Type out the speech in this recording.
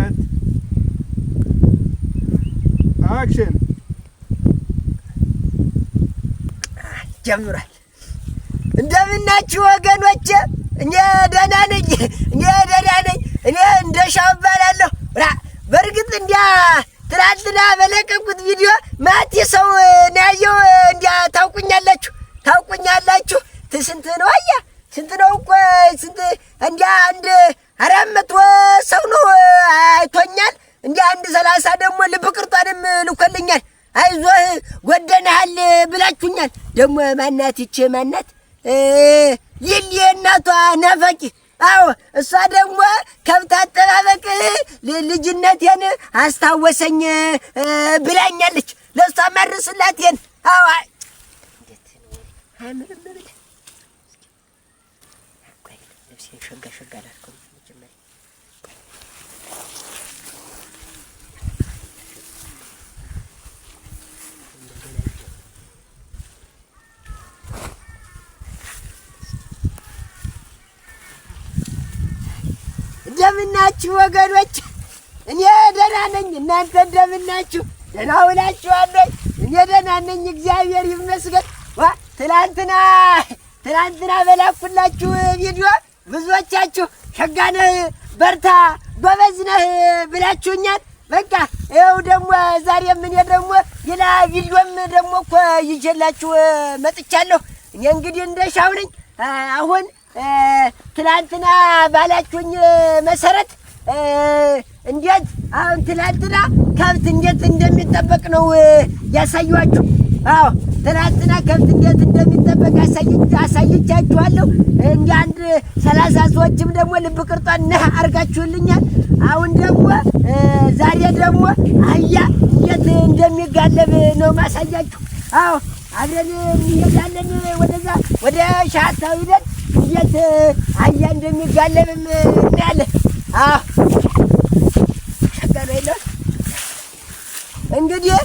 ከት አክሽን ጀምሯል። እንደምናችሁ ወገኖቼ? እኔ ደህና ነኝ። እኔ እንደሻው እባላለሁ። በእርግጥ እንዲያ ትናንትና በለቀቁት ቪዲዮ ማቲ ሰው ነው ያየው። እንዲያ ታውቁኛላችሁ። ስንት ነው አያ ስንት ነው እኮ ስንት እንዲያ አንድ 400 ሰው ነው አይቶኛል። እንዲያ አንድ 30 ደግሞ ልብ ቅርጧንም ልኮልኛል። አይዞህ ጎደናሃል ብላችሁኛል። ደግሞ ማናት ይቺ ማናት ይልዬ እናቷ ነፈቂ። አዎ እሷ ደግሞ ከብት አጠባበቅ ልጅነቴን አስታወሰኝ ብላኛለች። ለእሷ መርስላት ይሄን። አዎ እንዴት ነው አምርም ብለ ቆይ ልብሴ ሸጋ ላልከው መጀመሪያ እንደምናችሁ ወገኖች? እኔ ደህና ነኝ። እናንተ እንደምናችሁ? ደህና ውላችኋል? እኔ ደህና ነኝ፣ እግዚአብሔር ይመስገን። ትላንትና በላኩላችሁ ቪዲዮ ብዙዎቻችሁ ሸጋ ነህ፣ በርታ፣ ጎበዝ ነህ ብላችሁኛል። በቃ ይኸው ደግሞ ዛሬም እኔ ደግሞ ሌላ ቪዲዮም ደግሞ እኮ ይዤላችሁ መጥቻለሁ። እኔ እንግዲህ እንደሻው ነኝ። አሁን ትላንትና ባላችሁኝ መሰረት እንዴት አሁን ትላንትና ከብት እንዴት እንደሚጠበቅ ነው ያሳዩአችሁ። አዎ ትላንትና ከብት እንዴት እንደሚጠበቅ አሳይቻችኋለሁ። እንደ አንድ 30 ሰዎችም ደግሞ ልብ ቅርጧን ነህ አርጋችሁልኛል። አሁን ደግሞ ዛሬ ደግሞ አህያ እንዴት እንደሚጋለብ ነው ማሳያችሁ። አዎ አብረን እንሄዳለን ወደዛ ወደ ሻታው ሂደን እንዴት አህያ እንደሚጋለብም እናያለን። አዎ ሸጋ ነው የለው እንግዲህ